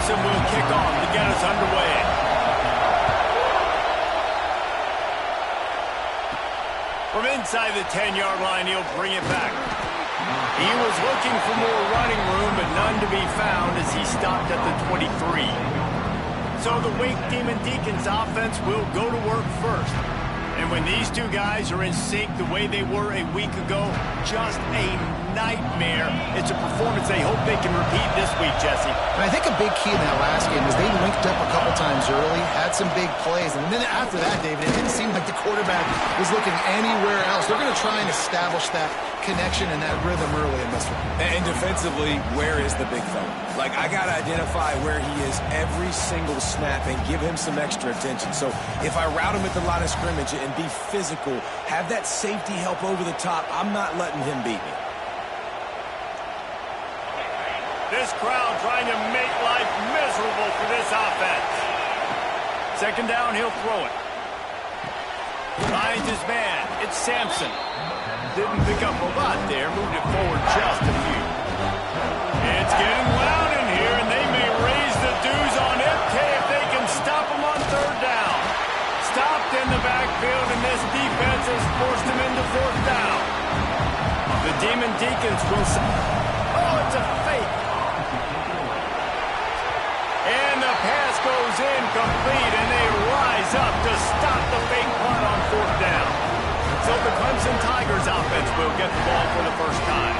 Clemson will kick off to get us underway. From inside the 10-yard line, he'll bring it back. He was looking for more running room, but none to be found as he stopped at the 23. So the Wink Demon Deacons offense will go to work first. And when these two guys are in sync the way they were a week ago, just a nightmare. It's a performance they hope they can repeat this week, Jesse. And I think a big key in that last game was they linked up a couple times early, had some big plays, and then after that, David, it didn't seem like the quarterback was looking anywhere else. They're going to try and establish that connection and that rhythm early in this one. And defensively, where is the big fella? Like, I got to identify where he is every single snap and give him some extra attention. So if I route him at the line of scrimmage and be physical, have that safety help over the top, I'm not letting him beat me. This crowd trying to make life miserable for this offense. Second down, he'll throw it. Finds his man. It's Sampson. Didn't pick up a lot there. Moved it forward just a few. It's getting loud in here, and they may raise the dues on MK if they can stop him on third down. Stopped in the backfield, and this defense has forced him into fourth down. The Demon Deacons will... Oh, it's a fake. And the pass goes incomplete, and they rise up to stop the fake punt on fourth down. So the Clemson Tigers offense will get the ball for the first time.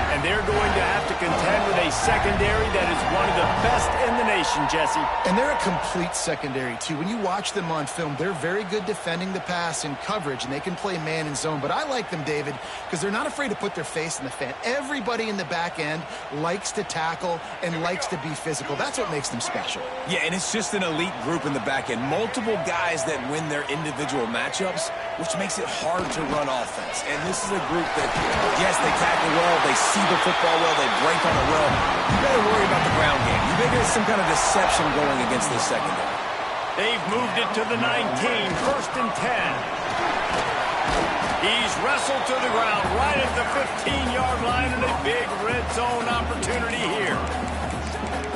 And they're going to have to contend with a secondary that is one of the best in the nation, Jesse. And they're a complete secondary, too. When you watch them on film, they're very good defending the pass in coverage, and they can play man and zone. But I like them, David, because they're not afraid to put their face in the fan. Everybody in the back end likes to tackle and likes to be physical. That's what makes them special. Yeah, and it's just an elite group in the back end. Multiple guys that win their individual matchups, which makes it hard to run offense. And this is a group that, yes, they tackle well, they see the football well, they break on it well. You better worry about the ground game. You think there's some kind of deception going against this secondary. They've moved it to the 19, first and 10. He's wrestled to the ground right at the 15-yard line, and a big red zone opportunity here.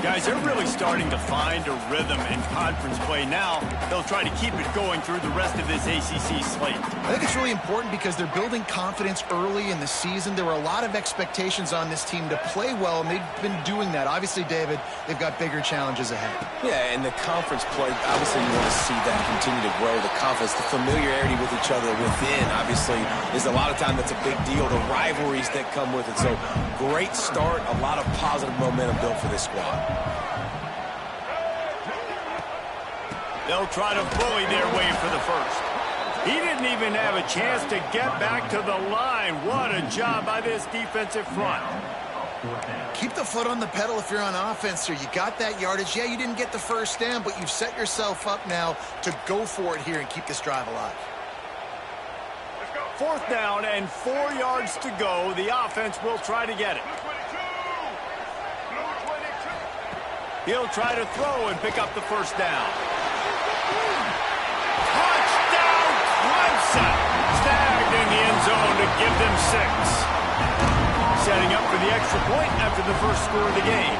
Guys, they're really starting to find a rhythm in conference play now. They'll try to keep it going through the rest of this ACC slate. I think it's really important because they're building confidence early in the season. There were a lot of expectations on this team to play well, and they've been doing that. Obviously, David, they've got bigger challenges ahead. Yeah, and the conference play, obviously you want to see that continue to grow. The confidence, the familiarity with each other within, obviously, is a lot of time that's a big deal. The rivalries that come with it. So, great start, a lot of positive momentum built for this squad. They'll try to bully their way for the first. He didn't even have a chance to get back to the line. What a job by this defensive front. Keep the foot on the pedal if you're on offense here. You got that yardage. Yeah, you didn't get the first down, but you've set yourself up now to go for it here and keep this drive alive. Fourth down and 4 yards to go. The offense will try to get it. He'll try to throw and pick up the first down. Touchdown, Clemson! Snagged in the end zone to give them 6. Setting up for the extra point after the first score of the game.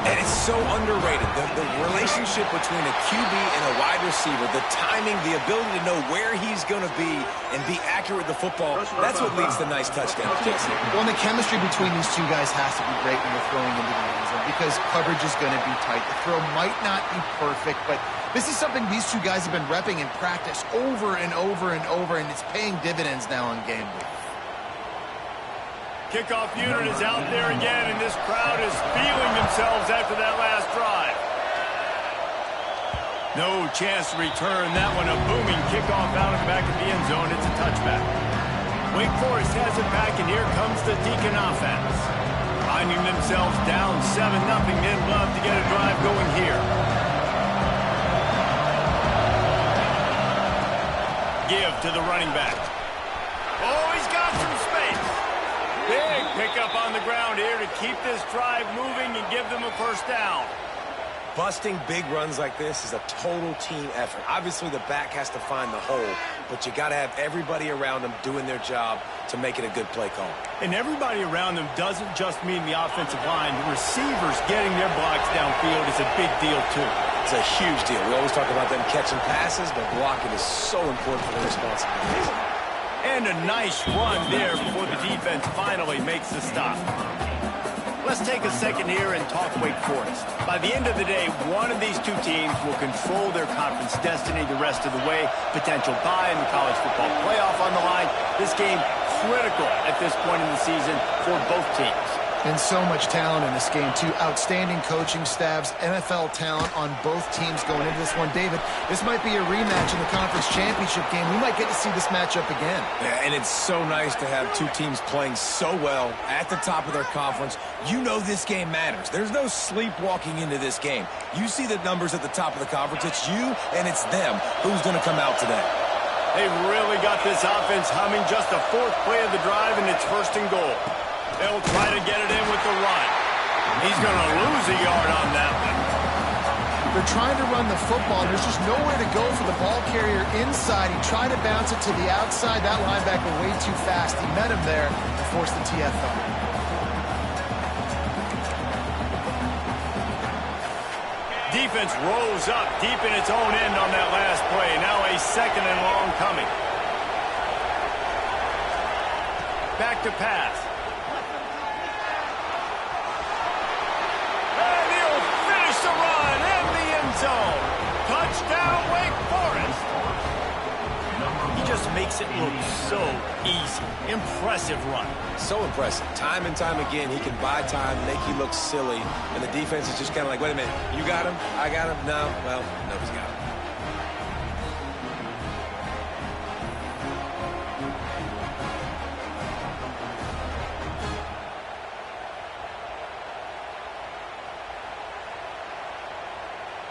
And it's so underrated. The relationship between a QB and a wide receiver, the timing, the ability to know where he's going to be and be accurate with the football, that's what leads to nice touchdowns, Jesse. Well, and the chemistry between these two guys has to be great when they're throwing into the end zone because coverage is going to be tight. The throw might not be perfect, but this is something these two guys have been repping in practice over and over and over, and it's paying dividends now on game day. Kickoff unit is out there again, and this crowd is feeling themselves after that last drive. No chance to return that one. A booming kickoff out of the back of the end zone. It's a touchback. Wake Forest has it back, and here comes the Deacon offense. Finding themselves down 7-0, they'd love to get a drive going here. Give to the running back. Oh, he's got some space. Big pickup on the ground here to keep this drive moving and give them a first down. Busting big runs like this is a total team effort. Obviously, the back has to find the hole, but you got to have everybody around them doing their job to make it a good play call. And everybody around them doesn't just mean the offensive line. The receivers getting their blocks downfield is a big deal, too. It's a huge deal. We always talk about them catching passes, but blocking is so important for their responsibilities. And a nice run there before the defense finally makes the stop. Let's take a second here and talk Wake Forest. By the end of the day, one of these two teams will control their conference destiny the rest of the way. Potential bye in the college football playoff on the line. This game critical at this point in the season for both teams. And so much talent in this game, too. Outstanding coaching staffs, NFL talent on both teams going into this one. David, this might be a rematch in the conference championship game. We might get to see this matchup again. Yeah, and it's so nice to have two teams playing so well at the top of their conference. You know this game matters. There's no sleepwalking into this game. You see the numbers at the top of the conference. It's you and it's them. Who's going to come out today? They've really got this offense humming. Just the fourth play of the drive, and it's first and goal. They'll try to get it in with the run. He's going to lose a yard on that one. They're trying to run the football, and there's just nowhere to go for the ball carrier inside. He tried to bounce it to the outside. That linebacker way too fast. He met him there and forced the TFL. Defense rolls up deep in its own end on that last play. Now a second and long coming. Back to pass. And he'll finish the run in the end zone. Touchdown, Wake Forest. He just makes it look so easy. Impressive run. So impressive. Time and time again, he can buy time, make you look silly, and the defense is just kind of like, wait a minute, you got him? I got him? No? Well, nobody's got him.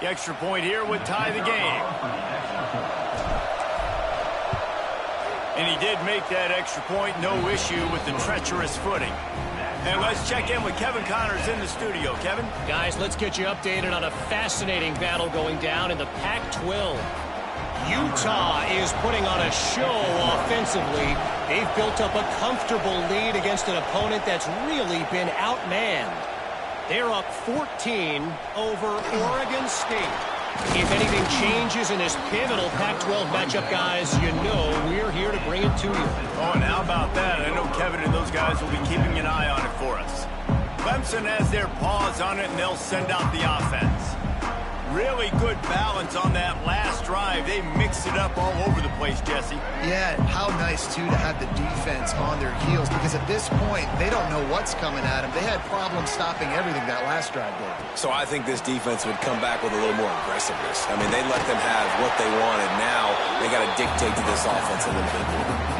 The extra point here would tie the game. And he did make that extra point, no issue with the treacherous footing. And let's check in with Kevin Connors in the studio. Kevin? Guys, let's get you updated on a fascinating battle going down in the Pac-12. Utah is putting on a show offensively. They've built up a comfortable lead against an opponent that's really been outmanned. They're up 14 over Oregon State. If anything changes in this pivotal Pac-12 matchup, guys, you know we're here to bring it to you. Oh, and how about that? I know Kevin and those guys will be keeping an eye on it for us. Clemson has their paws on it, and they'll send out the offense. Really good balance on that last drive. They mixed it up all over the place, Jesse. Yeah, how nice, too, to have the defense on their heels, because at this point, they don't know what's coming at them. They had problems stopping everything that last drive did. So I think this defense would come back with a little more aggressiveness. I mean, they let them have what they wanted. Now they got to dictate to this offense a little bit more.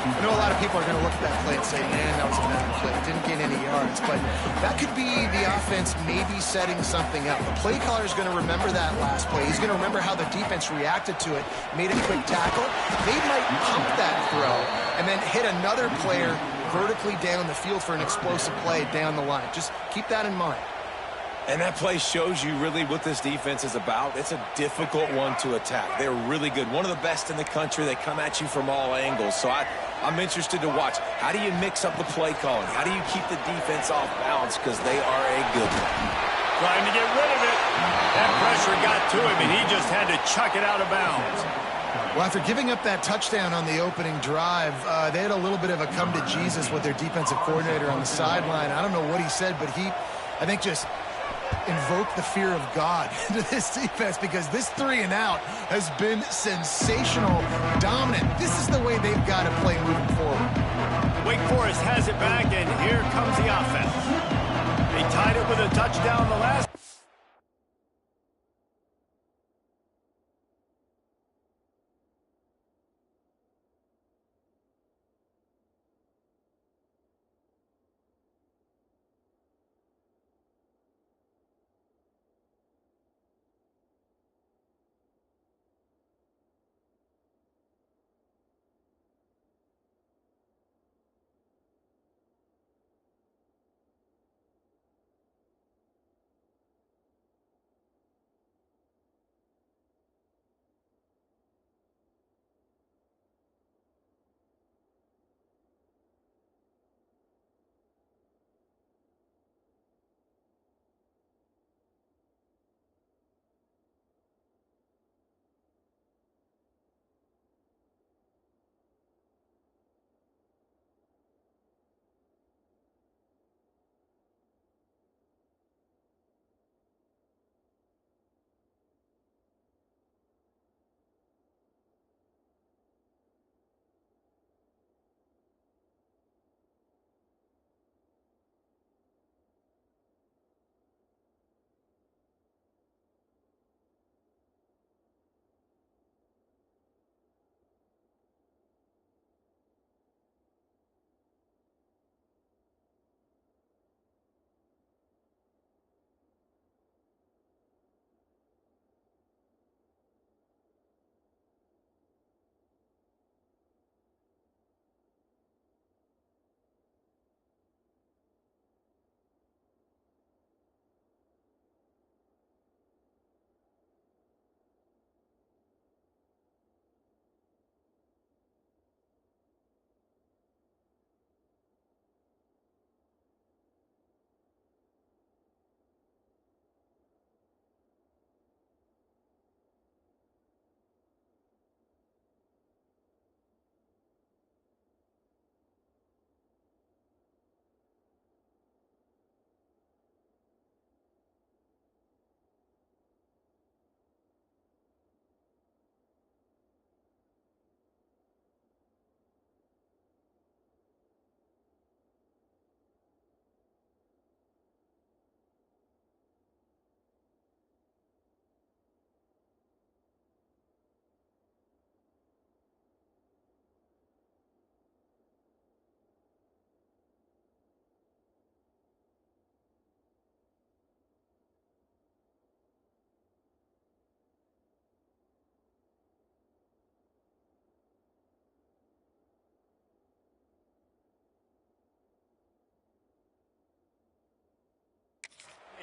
I know a lot of people are going to look at that play and say, man, that was a bad play. Didn't get any yards. But that could be the offense maybe setting something up. The play caller is going to remember that last play. He's going to remember how the defense reacted to it, made a quick tackle. They might pump that throw and then hit another player vertically down the field for an explosive play down the line. Just keep that in mind. And that play shows you really what this defense is about. It's a difficult one to attack. They're really good. One of the best in the country. They come at you from all angles. So I'm interested to watch. How do you mix up the play calling? How do you keep the defense off balance? Because they are a good one. Trying to get rid of it. That pressure got to him, and he just had to chuck it out of bounds. Well, after giving up that touchdown on the opening drive, they had a little bit of a come to Jesus with their defensive coordinator on the sideline. I don't know what he said, but he, I think, just invoke the fear of God into this defense, because this 3 and out has been sensational, dominant. This is the way they've got to play moving forward. Wake Forest has it back, and here comes the offense. They tied it with a touchdown the last.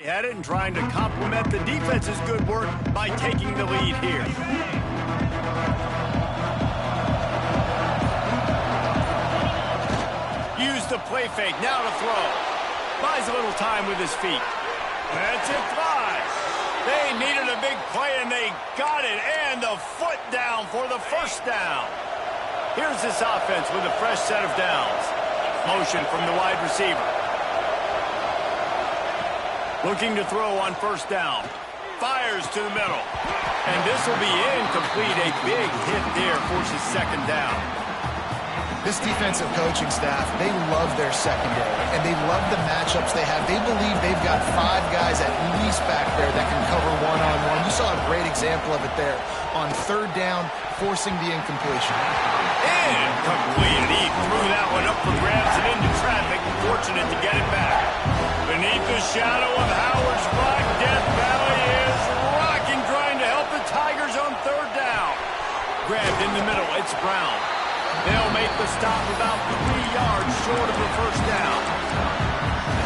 At it and trying to complement the defense's good work by taking the lead here. Use the play fake, now to throw. Buys a little time with his feet. That's it, flies. They needed a big play, and they got it. And the foot down for the first down. Here's this offense with a fresh set of downs. Motion from the wide receiver. Looking to throw on first down. Fires to the middle. And this will be incomplete. A big hit there forces second down. This defensive coaching staff, they love their secondary, and they love the matchups they have. They believe they've got 5 guys at least back there that can cover one-on-one. You saw a great example of it there on third down, forcing the incompletion. Incomplete. He threw that one up for grabs and into traffic. Fortunate to get it back. Beneath the shadow of Howard's block, Death Valley is rocking, trying to help the Tigers on third down. Grabbed in the middle. It's Brown. They'll make the stop about 3 yards short of the first down.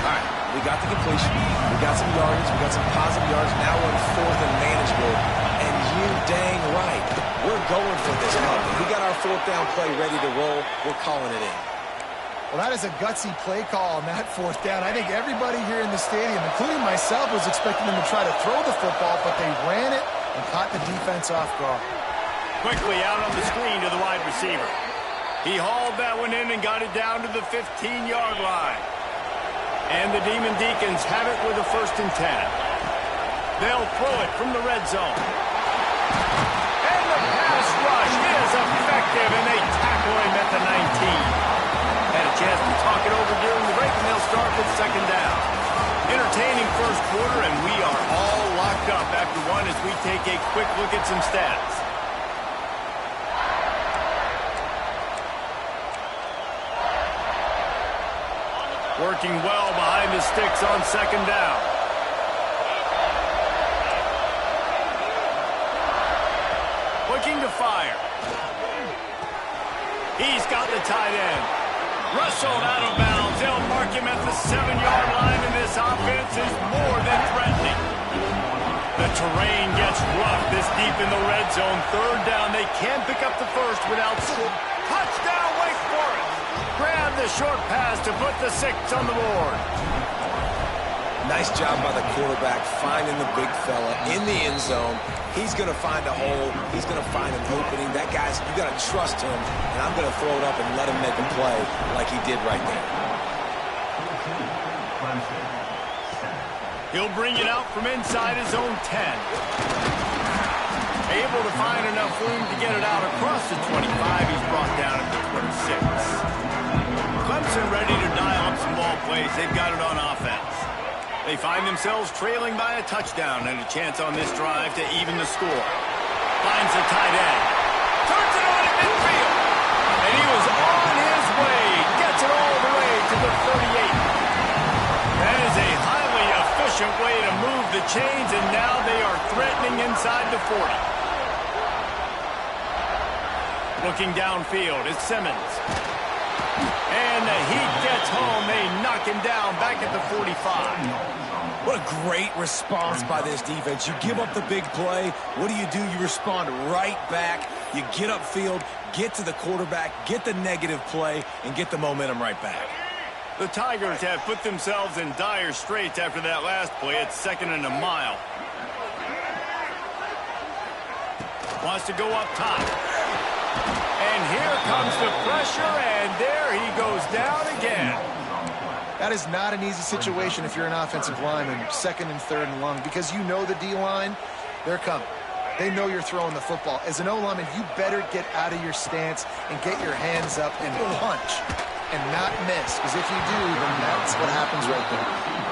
All right, we got the completion. We got some yardage. We got some positive yards. Now we're in fourth and manageable. And you dang right, we're going for this one. We got our fourth down play ready to roll. We're calling it in. Well, that is a gutsy play call on that fourth down. I think everybody here in the stadium, including myself, was expecting them to try to throw the football, but they ran it and caught the defense off guard. Quickly out on the screen to the wide receiver. He hauled that one in and got it down to the 15-yard line. And the Demon Deacons have it with a 1st and 10. They'll throw it from the red zone. And the pass rush is effective, and they tackle him at the 19. Had a chance to talk it over during the break, and they'll start with second down. Entertaining first quarter, and we are all locked up after one as we take a quick look at some stats. Working well behind the sticks on second down. Looking to fire. He's got the tight end. Rustled out of bounds. They'll mark him at the 7-yard line, and this offense is more than threatening. The terrain gets rough this deep in the red zone. Third down. They can't pick up the first without score. Touchdown, Wake Forest. Grab the short pass to put the 6 on the board. Nice job by the quarterback finding the big fella in the end zone. He's going to find a hole. He's going to find an opening. That guy's, you got to trust him, and I'm going to throw it up and let him make a play like he did right there. He'll bring it out from inside his own 10. Able to find enough room to get it out across the 25. He's brought down at the 26. Clemson ready to dial up some ball plays. They've got it on offense. They find themselves trailing by a touchdown and a chance on this drive to even the score. Finds the tight end. Turns it on at midfield. And he was on his way. Gets it all the way to the 38. That is a highly efficient way to move the chains, and now they are threatening inside the 40. Looking downfield, it's Simmons. And the Heat gets home. They knock him down back at the 45. What a great response by this defense. You give up the big play. What do? You respond right back. You get upfield, get to the quarterback, get the negative play, and get the momentum right back. The Tigers have put themselves in dire straits after that last play. It's 2nd and a mile. Wants to go up top. And here comes the pressure, and there he goes down again. That is not an easy situation if you're an offensive lineman, 2nd and 3rd and long, because you know the D-line, they're coming. They know you're throwing the football. As an O-lineman, you better get out of your stance and get your hands up and punch and not miss, because if you do, then that's what happens right there.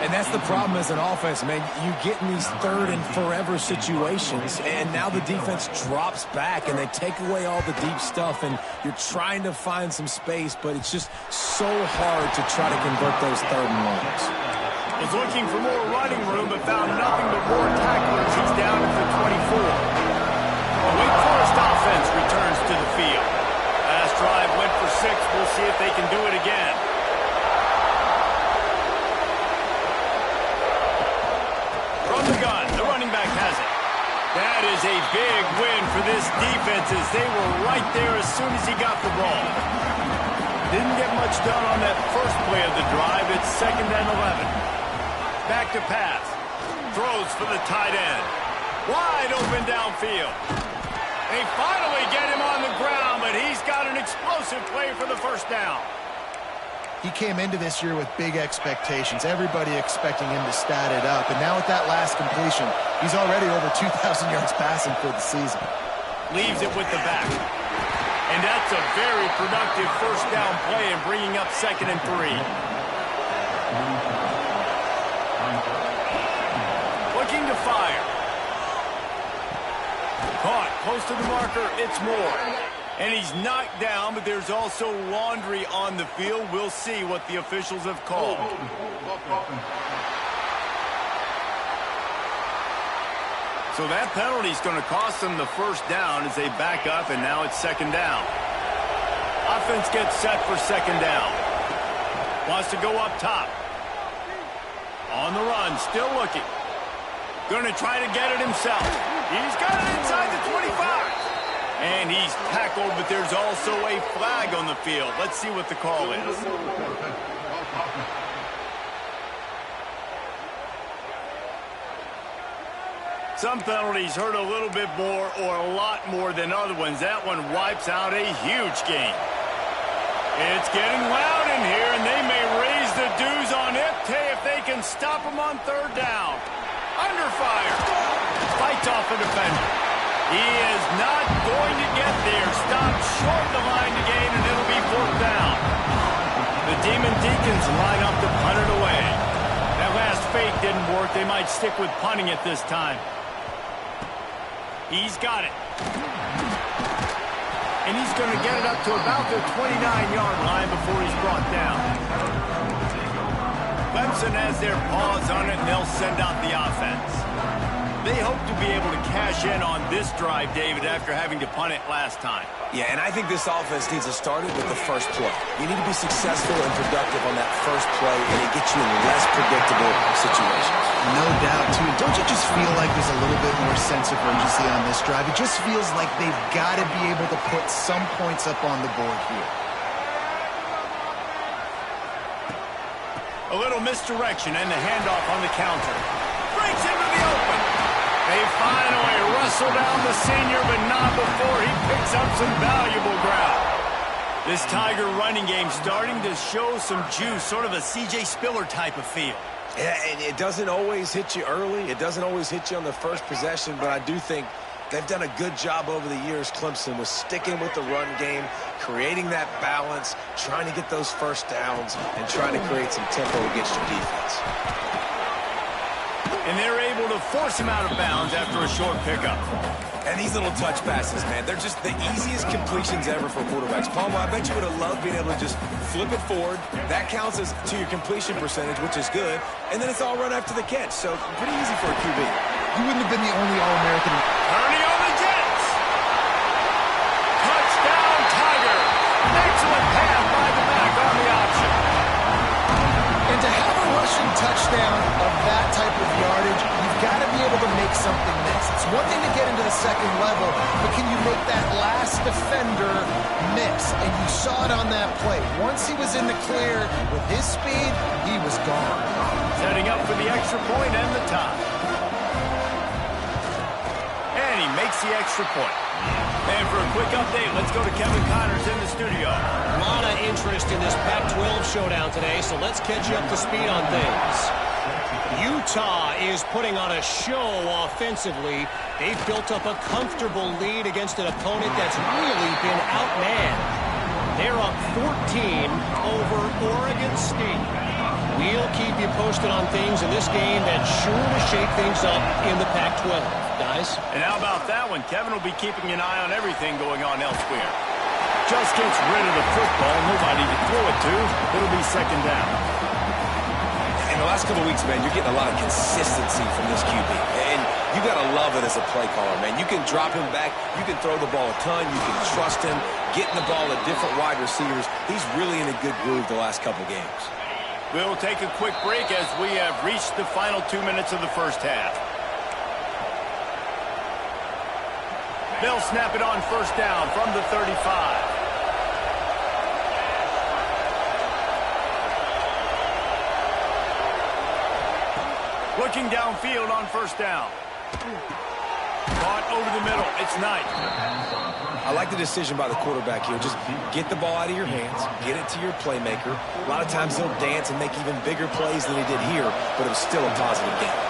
And that's the problem as an offense, man. You get in these 3rd and forever situations, and now the defense drops back, and they take away all the deep stuff, and you're trying to find some space, but it's just so hard to try to convert those 3rd and longs. Was looking for more running room, but found nothing but more tacklers. He's down at the 24. The Wake Forest offense returns to the field. Last drive went for 6. We'll see if they can do it again. That is a big win for this defense as they were right there as soon as he got the ball. Didn't get much done on that first play of the drive. It's 2nd and 11. Back to pass. Throws for the tight end. Wide open downfield. They finally get him on the ground, but he's got an explosive play for the first down. He came into this year with big expectations. Everybody expecting him to stat it up. And now with that last completion, he's already over 2,000 yards passing for the season. Leaves it with the back. And that's a very productive first down play and bringing up 2nd and 3. Looking to fire. Caught close to the marker. It's Moore. And he's knocked down, but there's also laundry on the field. We'll see what the officials have called. So that penalty is going to cost them the first down as they back up, and now it's 2nd down. Offense gets set for 2nd down. Wants to go up top. On the run, still looking. Going to try to get it himself. He's got it inside the 25. And he's tackled, but there's also a flag on the field. Let's see what the call is. Some penalties hurt a little bit more or a lot more than other ones. That one wipes out a huge game. It's getting loud in here, and they may raise the dues on it if they can stop him on 3rd down. Under fire. Fights off a defender. He is not going to get there. Stopped short the line to gain, and it'll be 4th down. The Demon Deacons line up to punt it away. That last fake didn't work. They might stick with punting it this time. He's got it. And he's going to get it up to about the 29-yard line before he's brought down. Clemson has their paws on it, and they'll send out the offense. They hope to be able to cash in on this drive, David, after having to punt it last time. Yeah, and I think this offense needs to start it with the first play. You need to be successful and productive on that first play, and it gets you in less predictable situations. No doubt, too. Don't you just feel like there's a little bit more sense of urgency on this drive? It just feels like they've got to be able to put some points up on the board here. A little misdirection and the handoff on the counter. Breaks into the open. They finally wrestle down the senior, but not before he picks up some valuable ground. This Tiger running game starting to show some juice, sort of a C.J. Spiller type of feel. Yeah, and it doesn't always hit you early. It doesn't always hit you on the first possession, but I do think they've done a good job over the years, Clemson, with sticking with the run game, creating that balance, trying to get those first downs, and trying to create some tempo against your defense. And they're able to force him out of bounds after a short pickup. And these little touch passes, man, they're just the easiest completions ever for quarterbacks. Palmer, I bet you would have loved being able to just flip it forward. That counts as to your completion percentage, which is good. And then it's all run after the catch, so pretty easy for a QB. You wouldn't have been the only All-American. Ernie on the Jets. Touchdown, Tiger. Excellent pass by the back on the option. And to have a rushing touchdown of that type of yardage, you've got to be able to make something miss. It's one thing to get into the second level, but can you make that last defender miss? And you saw it on that play. Once he was in the clear with his speed, he was gone. Setting up for the extra point and the tie. And he makes the extra point. And for a quick update, let's go to Kevin Connors in the studio. A lot of interest in this Pac-12 showdown today, so let's catch you up to speed on things. Utah is putting on a show offensively. They've built up a comfortable lead against an opponent that's really been outmanned. They're up 14 over Oregon State. We'll keep you posted on things in this game that's sure to shake things up in the Pac-12. Guys? And how about that one? Kevin will be keeping an eye on everything going on elsewhere. Just gets rid of the football. Nobody to throw it to. It'll be second down. In the last couple of weeks, man, you're getting a lot of consistency from this QB. And you got to love it as a play caller, man. You can drop him back. You can throw the ball a ton. You can trust him. Getting the ball to different wide receivers. He's really in a good groove the last couple games. We'll take a quick break as we have reached the final 2 minutes of the first half. They'll snap it on first down from the 35. Looking downfield on first down. Caught over the middle. It's Knight. I like the decision by the quarterback here. Just get the ball out of your hands, get it to your playmaker. A lot of times he'll dance and make even bigger plays than he did here, but it was still a positive game.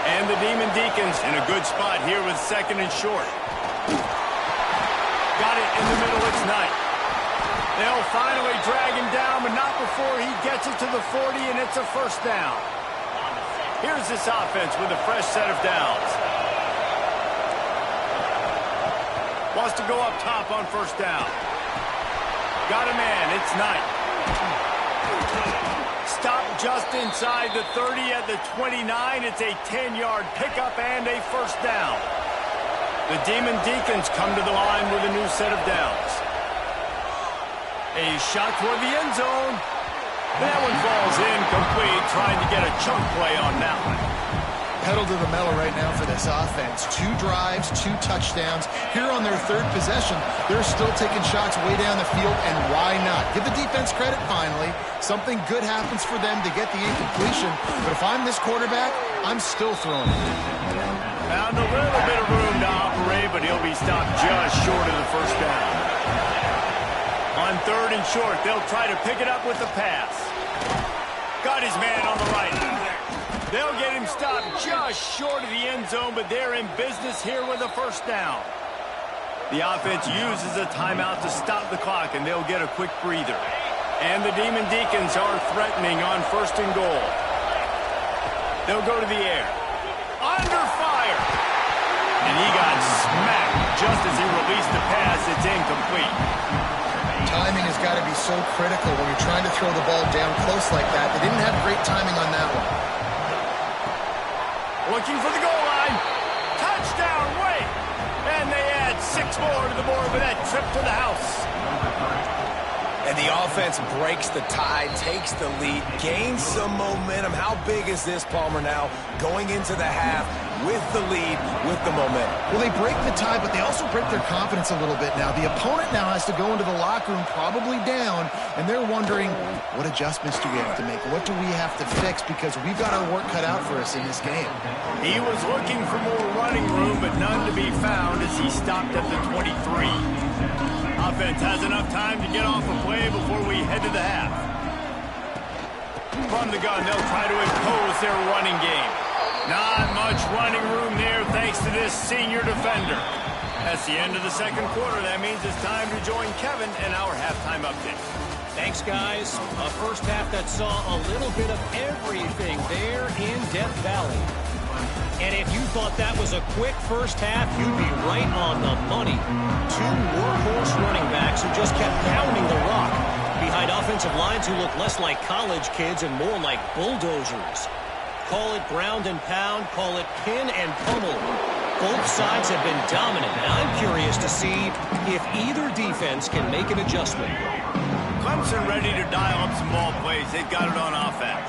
And the Demon Deacons in a good spot here with second and short. Got it in the middle. It's Knight. They'll finally drag him down, but not before he gets it to the 40, and it's a first down. Here's this offense with a fresh set of downs. Wants to go up top on first down. Got a man. It's Knight. Stop just inside the 30 at the 29. It's a 10-yard pickup and a first down. The Demon Deacons come to the line with a new set of downs. A shot toward the end zone. That one falls incomplete, trying to get a chunk play on that one. Pedal to the metal right now for this offense. 2 drives, 2 touchdowns. Here on their third possession, they're still taking shots way down the field, and why not? Give the defense credit finally. Something good happens for them to get the incompletion, but if I'm this quarterback, I'm still throwing it. Found a little bit of room to operate, but he'll be stopped just short of the first down. On third and short, they'll try to pick it up with the pass. Got his man on the right. They'll get him stopped just short of the end zone, but they're in business here with a first down. The offense uses a timeout to stop the clock, and they'll get a quick breather. And the Demon Deacons are threatening on first and goal. They'll go to the air. Under fire. And he got smacked just as he released the pass. It's incomplete. Timing has got to be so critical when you're trying to throw the ball down close like that. They didn't have great timing on that one. Looking for the goal line. Touchdown, wait. And they add 6 more to the board with that trip to the house. And the offense breaks the tie, takes the lead, gains some momentum. How big is this, Palmer, now going into the half with the lead, with the momentum? Well, they break the tie, but they also break their confidence a little bit now. The opponent now has to go into the locker room probably down, and they're wondering, what adjustments do we have to make? What do we have to fix? Because we've got our work cut out for us in this game. He was looking for more running room, but none to be found as he stopped at the 23. Offense has enough time to get off a play before we head to the half. From the gun, they'll try to impose their running game. Not much running room there thanks to this senior defender. That's the end of the second quarter. That means it's time to join Kevin in our halftime update. Thanks, guys. A first half that saw a little bit of everything there in Death Valley. And if you thought that was a quick first half, you'd be right on the money. 2 workhorse running backs who just kept pounding the rock behind offensive lines who look less like college kids and more like bulldozers. Call it ground and pound, call it pin and pummel. Both sides have been dominant, and I'm curious to see if either defense can make an adjustment. Clemson ready to dial up some ball plays. They've got it on offense.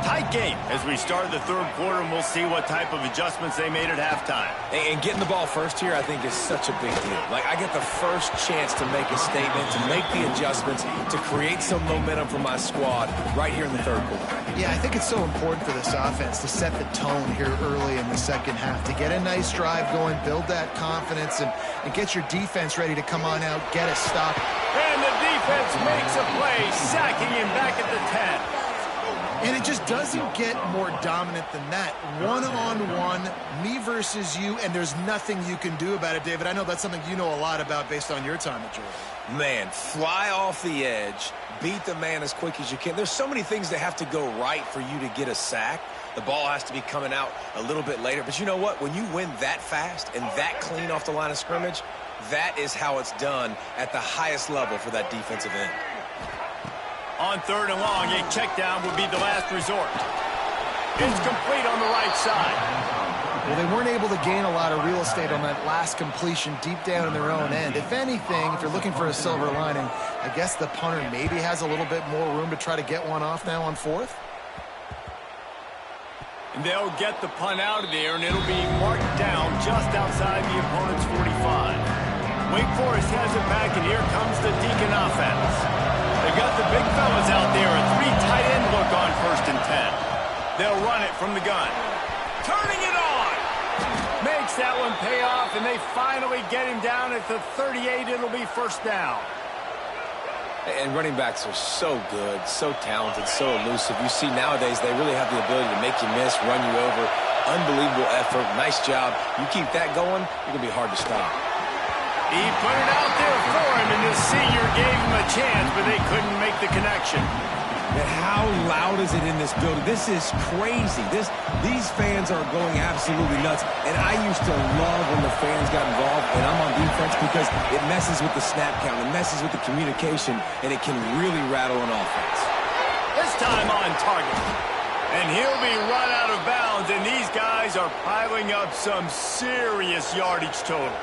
Tight game as we start the third quarter, and we'll see what type of adjustments they made at halftime. And getting the ball first here, I think, is such a big deal. Like, I get the first chance to make a statement, to make the adjustments, to create some momentum for my squad right here in the third quarter. Yeah, I think it's so important for this offense to set the tone here early in the second half, to get a nice drive going, build that confidence, and get your defense ready to come on out, get a stop. And the defense makes a play, sacking him back at the 10. And it just doesn't get more dominant than that. One-on-one, me versus you, and there's nothing you can do about it, David. I know that's something you know a lot about based on your time at Georgia. Man, fly off the edge, beat the man as quick as you can. There's so many things that have to go right for you to get a sack. The ball has to be coming out a little bit later. But you know what? When you win that fast and that clean off the line of scrimmage, that is how it's done at the highest level for that defensive end. On third and long, a check down would be the last resort. It's complete on the right side. Well, they weren't able to gain a lot of real estate on that last completion deep down in their own end. If anything, if you're looking for a silver lining, I guess the punter maybe has a little bit more room to try to get one off now on fourth. They'll get the punt out of there, and it'll be marked down just outside the opponent's 45. Wake Forest has it back, and here comes the Deacon offense. They've got the big fellas out there, a 3 tight end look on 1st and 10. They'll run it from the gun. Turning it on! Makes that one pay off, and they finally get him down at the 38. It'll be 1st down. And running backs are so good, so talented, so elusive. You see nowadays they really have the ability to make you miss, run you over. Unbelievable effort. Nice job. You keep that going, you're going to be hard to stop. He put it out there for him, and the senior gave him a chance, but they couldn't make the connection. And how loud is it in this building? This is crazy. These fans are going absolutely nuts. And I used to love when the fans got involved, and I'm on defense because it messes with the snap count, it messes with the communication, and it can really rattle an offense. This time on target. And he'll be run out of bounds, and these guys are piling up some serious yardage totals.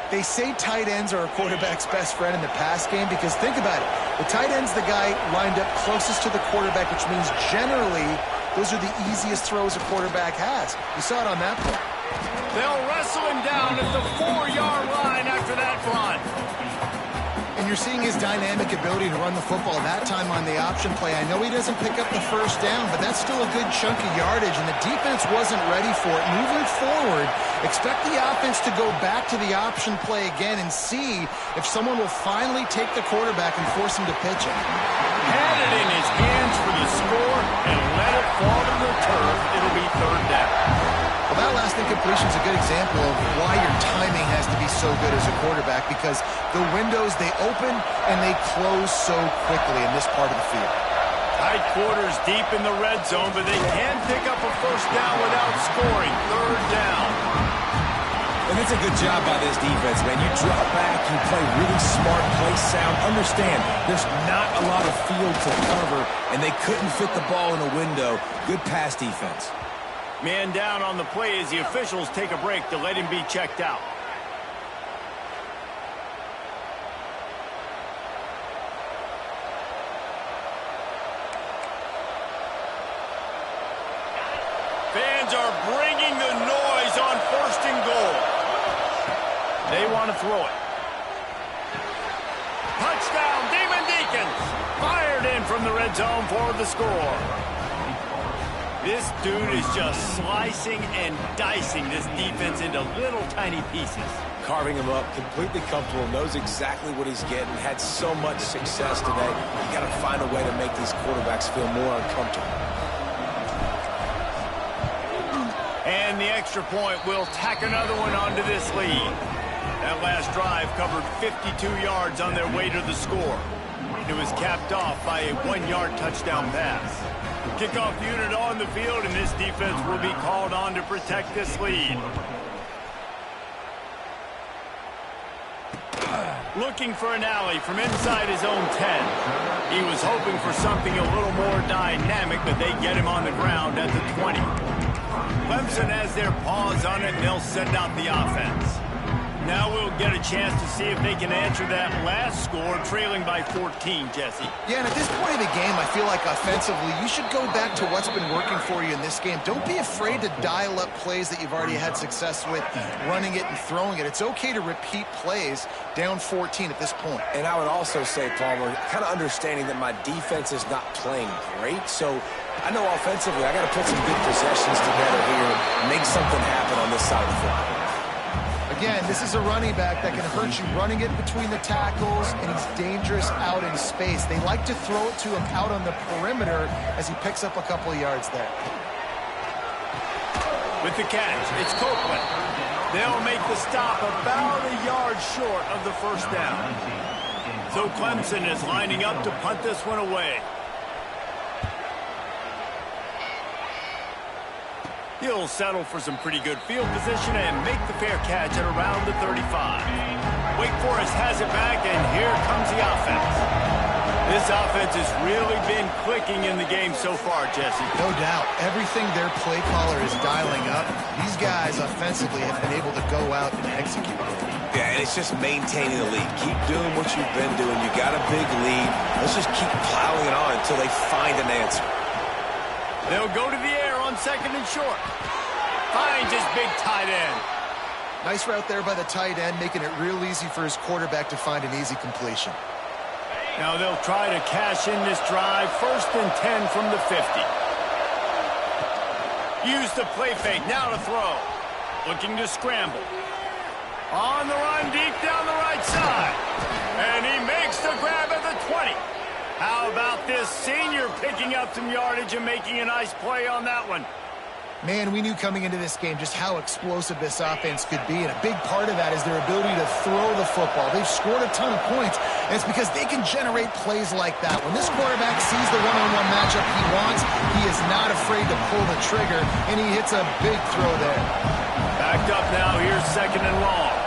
They say tight ends are a quarterback's best friend in the pass game because think about it. The tight end's the guy lined up closest to the quarterback, which means generally those are the easiest throws a quarterback has. You saw it on that play. They'll wrestle him down at the 4-yard line after that run. And you're seeing his dynamic ability to run the football that time on the option play. I know he doesn't pick up the 1st down, but that's still a good chunk of yardage, and the defense wasn't ready for it. Moving forward, expect the offense to go back to the option play again and see if someone will finally take the quarterback and force him to pitch it. Had it in his hands for the score and let it fall to the turf. It'll be 3rd down. Well, that last incompletion is a good example of why your timing has to be so good as a quarterback because the windows, they open and they close so quickly in this part of the field. Tight quarters deep in the red zone, but they can pick up a 1st down without scoring. 3rd down. And it's a good job by this defense, man. You drop back, you play really smart, play sound. Understand, there's not a lot of field to cover, and they couldn't fit the ball in a window. Good pass defense. Man down on the play as the officials take a break to let him be checked out. Fans are bringing the noise on 1st and goal. They want to throw it. Touchdown, Demon Deacons! Fired in from the red zone for the score. This dude is just slicing and dicing this defense into little tiny pieces. Carving him up, completely comfortable, knows exactly what he's getting, had so much success today. You got to find a way to make these quarterbacks feel more uncomfortable. And the extra point will tack another one onto this lead. That last drive covered 52 yards on their way to the score. It was capped off by a 1-yard touchdown pass. Kickoff unit on the field, and this defense will be called on to protect this lead. Looking for an alley from inside his own 10. He was hoping for something a little more dynamic, but they get him on the ground at the 20. Clemson has their paws on it, and they'll send out the offense. Now we'll get a chance to see if they can answer that last score, trailing by 14, Jesse. Yeah, and at this point of the game, I feel like offensively, you should go back to what's been working for you in this game. Don't be afraid to dial up plays that you've already had success with, running it and throwing it. It's okay to repeat plays down 14 at this point. And I would also say, Palmer, kind of understanding that my defense is not playing great, so I know offensively I got to put some good possessions together here and make something happen on this side of the football. Again, this is a running back that can hurt you running it between the tackles, and he's dangerous out in space. They like to throw it to him out on the perimeter as he picks up a couple of yards there. With the catch, it's Copeland. They'll make the stop about a yard short of the 1st down. So Clemson is lining up to punt this one away. He'll settle for some pretty good field position and make the fair catch at around the 35. Wake Forest has it back, and here comes the offense. This offense has really been clicking in the game so far, Jesse. No doubt. Everything their play caller is dialing up, these guys offensively have been able to go out and execute. Yeah, and it's just maintaining the lead. Keep doing what you've been doing. You got a big lead. Let's just keep plowing it on until they find an answer. They'll go to the air on 2nd and short. Finds his big tight end. Nice route there by the tight end, making it real easy for his quarterback to find an easy completion. Now they'll try to cash in this drive. 1st and 10 from the 50. Use the play fake. Now to throw. Looking to scramble. On the run, deep down the right side. And he makes the grab at the 20. How about this senior picking up some yardage and making a nice play on that one? Man, we knew coming into this game just how explosive this offense could be, and a big part of that is their ability to throw the football. They've scored a ton of points, and it's because they can generate plays like that. When this quarterback sees the one-on-one matchup he wants, he is not afraid to pull the trigger, and he hits a big throw there. Backed up now, here's 2nd and long.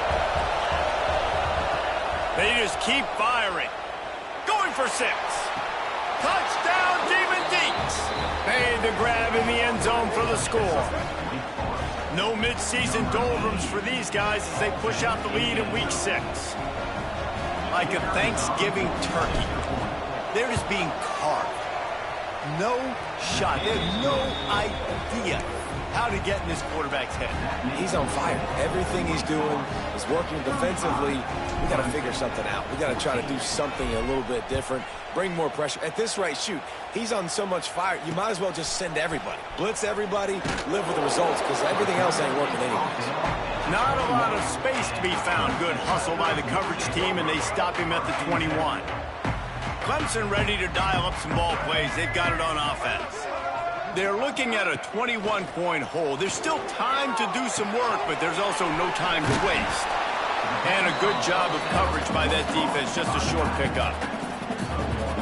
They just keep firing. Going for 6. Touchdown, Demon Deeks. Made the grab in the end zone for the score. No midseason doldrums for these guys as they push out the lead in week 6. Like a Thanksgiving turkey. They're just being carved. No shot. They have no idea how to get in this quarterback's head. He's on fire. Everything he's doing is working defensively. We got to figure something out. We got to try to do something a little bit different. Bring more pressure. At this rate, shoot, he's on so much fire, you might as well just send everybody. Blitz everybody, live with the results, because everything else ain't working anyways. Not a lot of space to be found. Good hustle by the coverage team, and they stop him at the 21. Clemson ready to dial up some ball plays. They've got it on offense. They're looking at a 21-point hole. There's still time to do some work, but there's also no time to waste. And a good job of coverage by that defense, just a short pickup.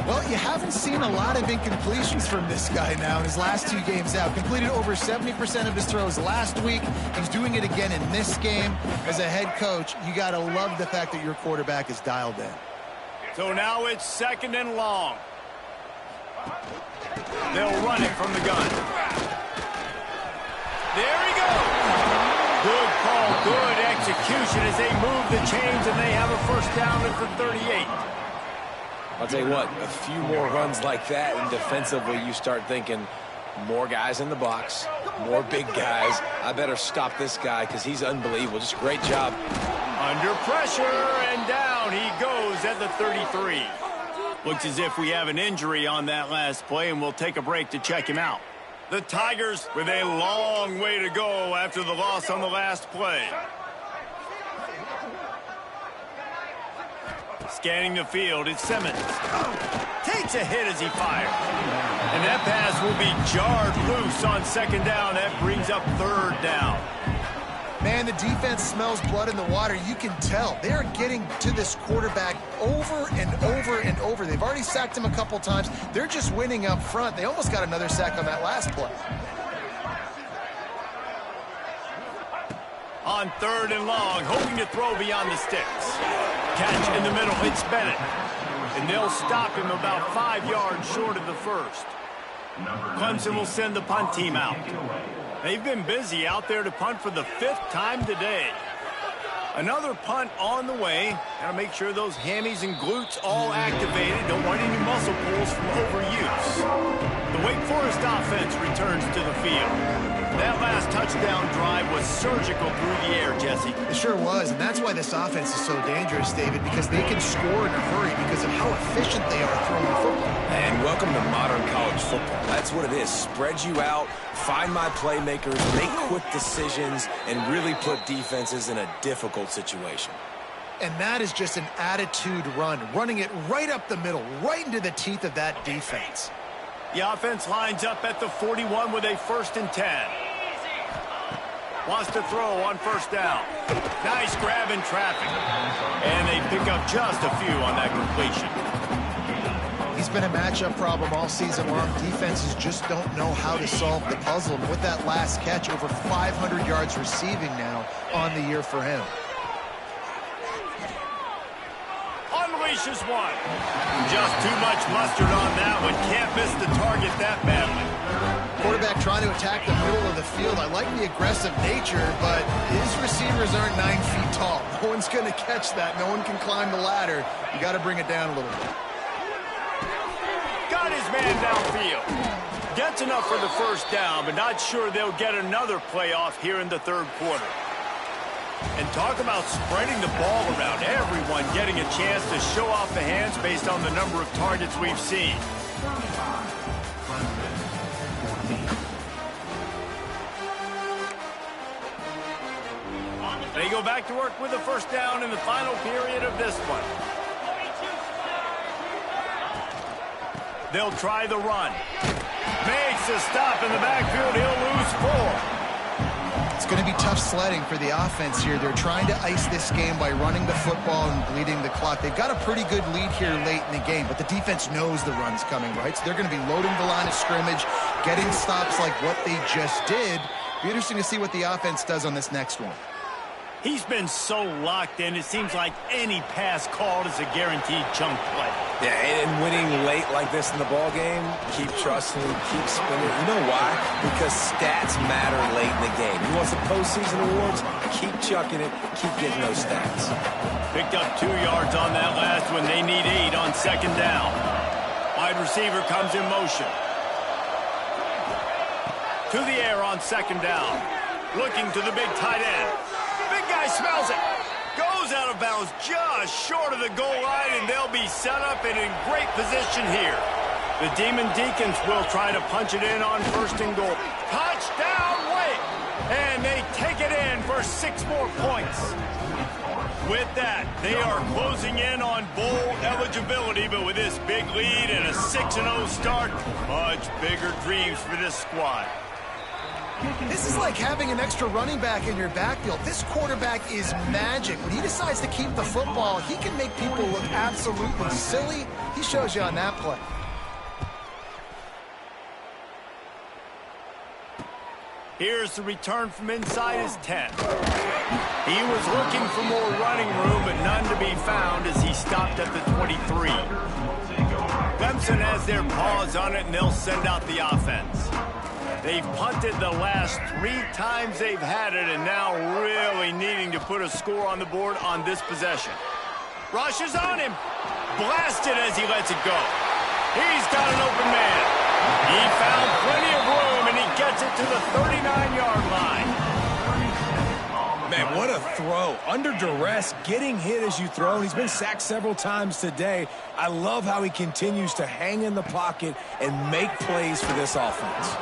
Well, you haven't seen a lot of incompletions from this guy now in his last 2 games out. Completed over 70% of his throws last week. He's doing it again in this game. As a head coach, you got to love the fact that your quarterback is dialed in. So now it's 2nd and long. They'll run it from the gun. There he goes. Good call, good execution as they move the chains and they have a 1st down at the 38. I'll tell you what, a few more runs like that, and defensively you start thinking more guys in the box, more big guys. I better stop this guy because he's unbelievable. Just great job. Under pressure, and down he goes at the 33. Looks as if we have an injury on that last play, and we'll take a break to check him out. The Tigers with a long way to go after the loss on the last play. Scanning the field, it's Simmons. Takes a hit as he fires. And that pass will be jarred loose on 2nd down. That brings up 3rd down. Man, the defense smells blood in the water. You can tell. They are getting to this quarterback over and over and over. They've already sacked him a couple times. They're just winning up front. They almost got another sack on that last play. On 3rd and long, hoping to throw beyond the sticks. Catch in the middle, it's Bennett. And they'll stop him about 5 yards short of the 1st. Clemson will send the punt team out. They've been busy out there to punt for the 5th time today. Another punt on the way. Got to make sure those hammies and glutes all activated. Don't want any muscle pulls from overuse. The Wake Forest offense returns to the field. That last touchdown drive was surgical through the air, Jesse. It sure was, and that's why this offense is so dangerous, David, because they can score in a hurry because of how efficient they are throwing the football. And welcome to modern college football. That's what it is. Spread you out, find my playmakers, make quick decisions, and really put defenses in a difficult situation. And that is just an attitude run, running it right up the middle, right into the teeth of that defense. The offense lines up at the 41 with a 1st and 10. Wants to throw on 1st down. Nice grab in traffic. And they pick up just a few on that completion. He's been a matchup problem all season long. Defenses just don't know how to solve the puzzle. And with that last catch, over 500 yards receiving now on the year for him. Unleashes one. Just too much mustard on that one. Can't miss the target that badly. Quarterback trying to attack the middle of the field. I like the aggressive nature, but his receivers aren't 9 feet tall. No one's going to catch that. No one can climb the ladder. You got to bring it down a little bit. Got his man downfield. Gets enough for the first down, but not sure they'll get another playoff here in the third quarter. And talk about spreading the ball around. Everyone getting a chance to show off the hands based on the number of targets we've seen. They go back to work with the first down in the final period of this one. They'll try the run. Makes a stop in the backfield. He'll lose 4. It's going to be tough sledding for the offense here. They're trying to ice this game by running the football and bleeding the clock. They've got a pretty good lead here late in the game, but the defense knows the run's coming, right? So they're going to be loading the line of scrimmage, getting stops like what they just did. Be interesting to see what the offense does on this next one. He's been so locked in, it seems like any pass called is a guaranteed chunk play. Yeah, and winning late like this in the ball game, keep trusting, keep spinning. You know why? Because stats matter late in the game. You want some postseason awards? Keep chucking it, keep getting those stats. Picked up 2 yards on that last one. They need 8 on second down. Wide receiver comes in motion. To the air on second down. Looking to the big tight end. Big guy smells it. Goes out of bounds just short of the goal line, and they'll be set up and in great position here. The Demon Deacons will try to punch it in on first and goal. Touchdown, wait! And they take it in for 6 more points. With that, they are closing in on bowl eligibility, but with this big lead and a 6-0 start, much bigger dreams for this squad. This is like having an extra running back in your backfield. This quarterback is magic. When he decides to keep the football, he can make people look absolutely silly. He shows you on that play. Here's the return from inside his 10. He was looking for more running room, but none to be found as he stopped at the 23. Clemson has their paws on it, and they'll send out the offense. They've punted the last 3 times they've had it, and now really needing to put a score on the board on this possession. Rushes on him. Blasted as he lets it go. He's got an open man. He found plenty of room, and he gets it to the 39-yard line. Man, what a throw. Under duress, getting hit as you throw. And he's been sacked several times today. I love how he continues to hang in the pocket and make plays for this offense.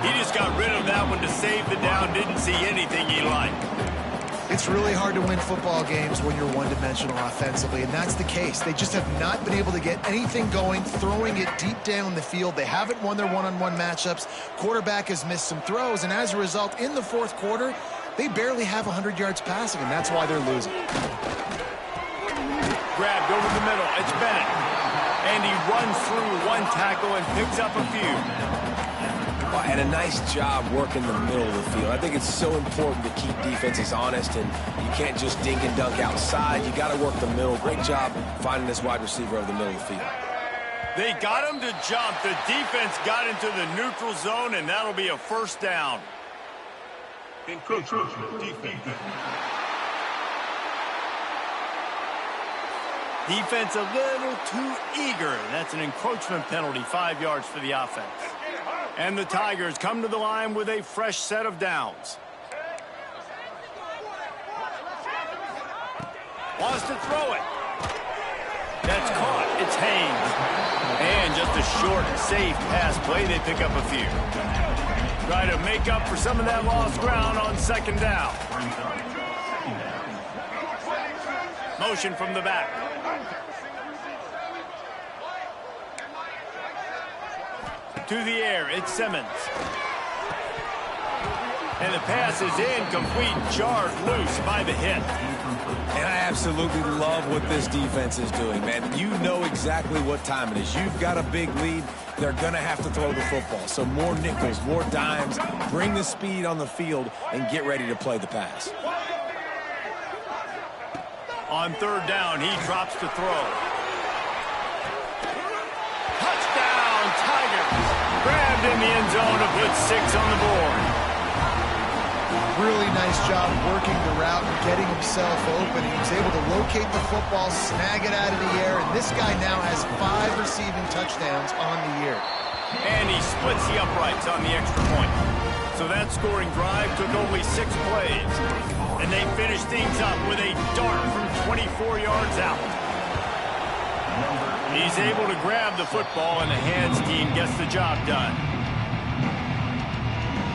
He just got rid of that one to save the down. Didn't see anything he liked. It's really hard to win football games when you're one-dimensional offensively, and that's the case. They just have not been able to get anything going, throwing it deep down the field. They haven't won their one-on-one matchups. Quarterback has missed some throws, and as a result, in the fourth quarter, they barely have 100 yards passing, and that's why they're losing. Grabbed over the middle. It's Bennett. And he runs through one tackle and picks up a few. And a nice job working the middle of the field. I think it's so important to keep defenses honest, and you can't just dink and dunk outside. You got to work the middle. Great job finding this wide receiver over the middle of the field. They got him to jump. The defense got into the neutral zone, and that'll be a first down. Encroachment defense. Defense a little too eager. That's an encroachment penalty, 5 yards for the offense. And the Tigers come to the line with a fresh set of downs. Wants to throw it. That's caught. It's Haynes. And just a short, safe pass play. They pick up a few. Try to make up for some of that lost ground on second down. Motion from the back. To the air, it's Simmons. And the pass is incomplete, jarred loose by the hit. And I absolutely love what this defense is doing, man. You know exactly what time it is. You've got a big lead. They're going to have to throw the football. So more nickels, more dimes, bring the speed on the field, and get ready to play the pass. On third down, he drops to throw. Touchdown, Tigers. Grabbed in the end zone to put 6 on the board. Really nice job working the route and getting himself open. He was able to locate the football, snag it out of the air, and this guy now has 5 receiving touchdowns on the year. And he splits the uprights on the extra point. So that scoring drive took only 6 plays. And they finished things up with a dart from 24 yards out. He's able to grab the football, and the hands team gets the job done.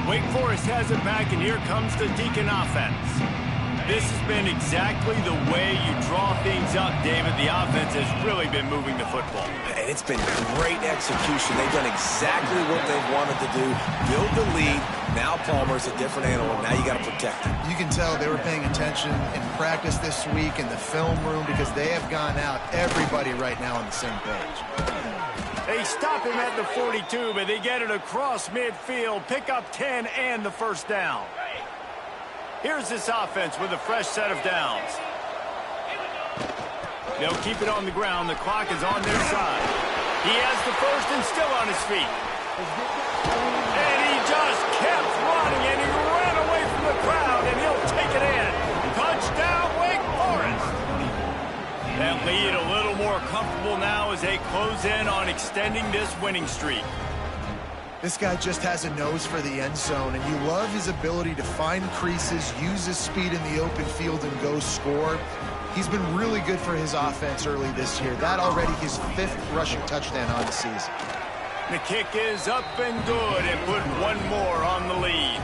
Wake Forest has it back, and here comes the Deacon offense. This has been exactly the way you draw things up, David. The offense has really been moving the football. And it's been great execution. They've done exactly what they've wanted to do. Build the lead. Now Palmer's a different animal. Now you got to protect him. You can tell they were paying attention in practice this week in the film room because they have gone out, everybody right now on the same page. They stop him at the 42, but they get it across midfield, pick up 10 and the first down. Here's this offense with a fresh set of downs. They'll keep it on the ground. The clock is on their side. He has the first and still on his feet. And he just kept running, and he ran away from the crowd, and he'll take it in. Touchdown, Wake Forest. That lead a little more comfortable now as they close in on extending this winning streak. This guy just has a nose for the end zone, and you love his ability to find creases, use his speed in the open field, and go score. He's been really good for his offense early this year. That already his 5th rushing touchdown on the season. The kick is up and good, and put one more on the lead.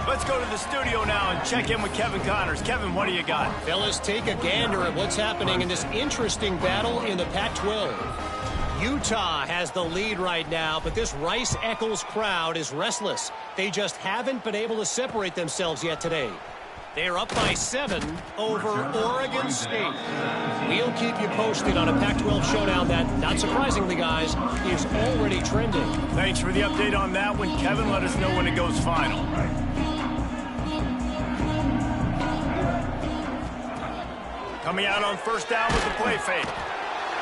Let's go to the studio now and check in with Kevin Connors. Kevin, what do you got? Fellas, take a gander at what's happening in this interesting battle in the Pac-12. Utah has the lead right now, but this Rice-Eccles crowd is restless. They just haven't been able to separate themselves yet today. They're up by 7 over Oregon State. We'll keep you posted on a Pac-12 showdown that, not surprisingly, guys, is already trending. Thanks for the update on that one, Kevin. Let us know when it goes final. Coming out on first down with the play fake.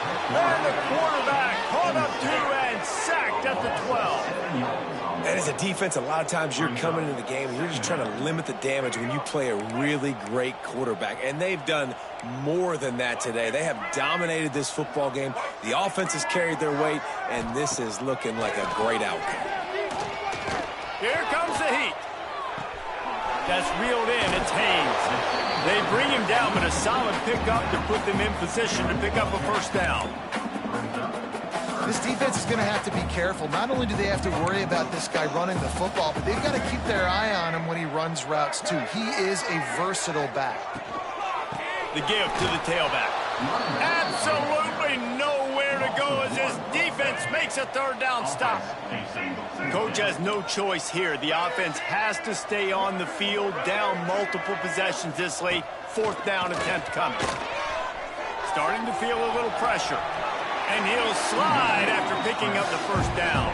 And the quarterback caught up to and sacked at the 12. And as a defense, a lot of times you're coming into the game and you're just trying to limit the damage when you play a really great quarterback. And they've done more than that today. They have dominated this football game. The offense has carried their weight, and this is looking like a great outcome. Here comes the heat. That's reeled in. It's Haynes. They bring him down, but a solid pickup to put them in position to pick up a first down. This defense is going to have to be careful. Not only do they have to worry about this guy running the football, but they've got to keep their eye on him when he runs routes, too. He is a versatile back. The give to the tailback. Absolutely nowhere to go as his defense makes a third down stop. Coach has no choice here. The offense has to stay on the field, down multiple possessions this late. 4th down attempt coming. Starting to feel a little pressure. And he'll slide after picking up the first down.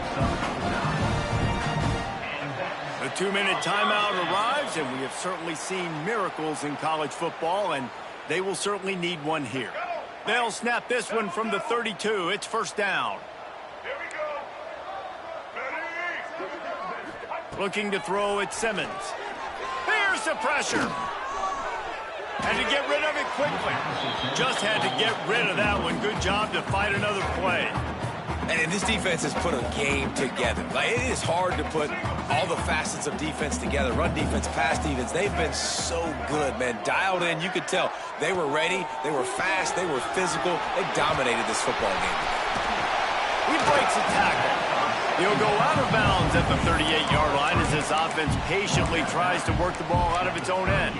The 2-minute timeout arrives, and we have certainly seen miracles in college football, and they will certainly need one here. They'll snap this one from the 32. It's first down. Here we go. Ready? Looking to throw at Simmons. Here's the pressure. Had to get rid of it quickly. Just had to get rid of that one. Good job to fight another play. And this defense has put a game together. Like, it is hard to put all the facets of defense together. Run defense, pass defense. They've been so good, man. Dialed in. You could tell they were ready. They were fast. They were physical. They dominated this football game. He breaks a tackle. He'll go out of bounds at the 38-yard line as this offense patiently tries to work the ball out of its own end.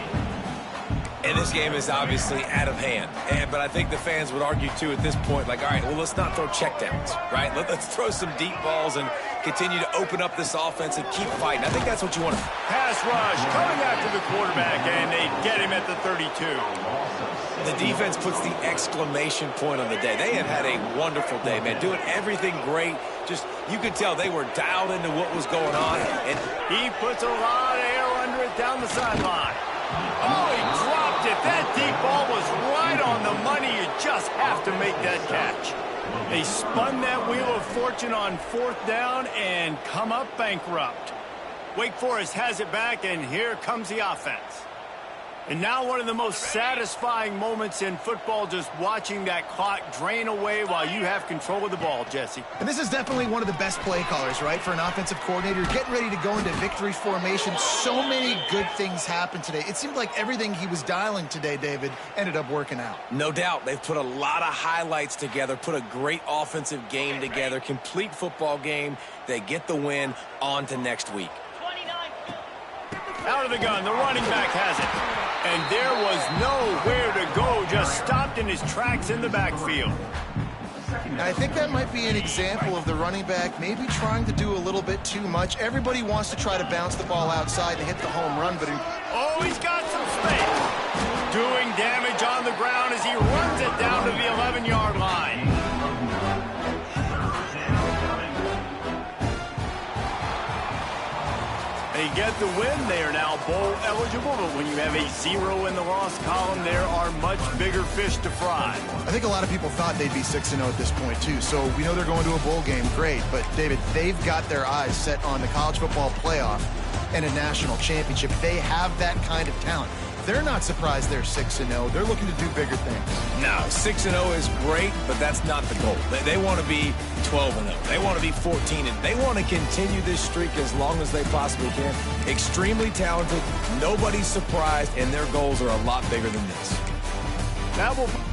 And this game is obviously out of hand. But I think the fans would argue, too, at this point, like, all right, well, let's not throw checkdowns, right? Let's throw some deep balls and continue to open up this offense and keep fighting. I think that's what you want to do. Pass rush coming after the quarterback, and they get him at the 32. The defense puts the exclamation point on the day. They have had a wonderful day, man, doing everything great. Just, you could tell they were dialed into what was going on. And he puts a lot of air under it down the sideline. Oh, he dropped it. That deep ball was right on the money. You just have to make that catch. They spun that wheel of fortune on 4th down and come up bankrupt. Wake Forest has it back, and here comes the offense. And now one of the most satisfying moments in football, just watching that clock drain away while you have control of the ball, Jesse. And this is definitely one of the best play callers, right, for an offensive coordinator. Getting ready to go into victory formation. So many good things happened today. It seemed like everything he was dialing today, David, ended up working out. No doubt. They've put a lot of highlights together, put a great offensive game together, complete football game. They get the win. On to next week. Out of the gun, the running back has it. And there was nowhere to go, just stopped in his tracks in the backfield. I think that might be an example of the running back maybe trying to do a little bit too much. Everybody wants to try to bounce the ball outside and hit the home run, but... Oh, he's got some space. Doing damage on the ground as he runs it down to the 11-yard line. They get the win. They are now bowl eligible, but when you have a 0 in the loss column, there are much bigger fish to fry. I think a lot of people thought they'd be 6-0 at this point, too. So we know they're going to a bowl game. Great. But, David, they've got their eyes set on the college football playoff and a national championship. They have that kind of talent. They're not surprised they're 6-0. They're looking to do bigger things. No, 6-0 is great, but that's not the goal. They want to be 12-0. They want to be 14-0. They want to continue this streak as long as they possibly can. Extremely talented. Nobody's surprised, and their goals are a lot bigger than this. That will...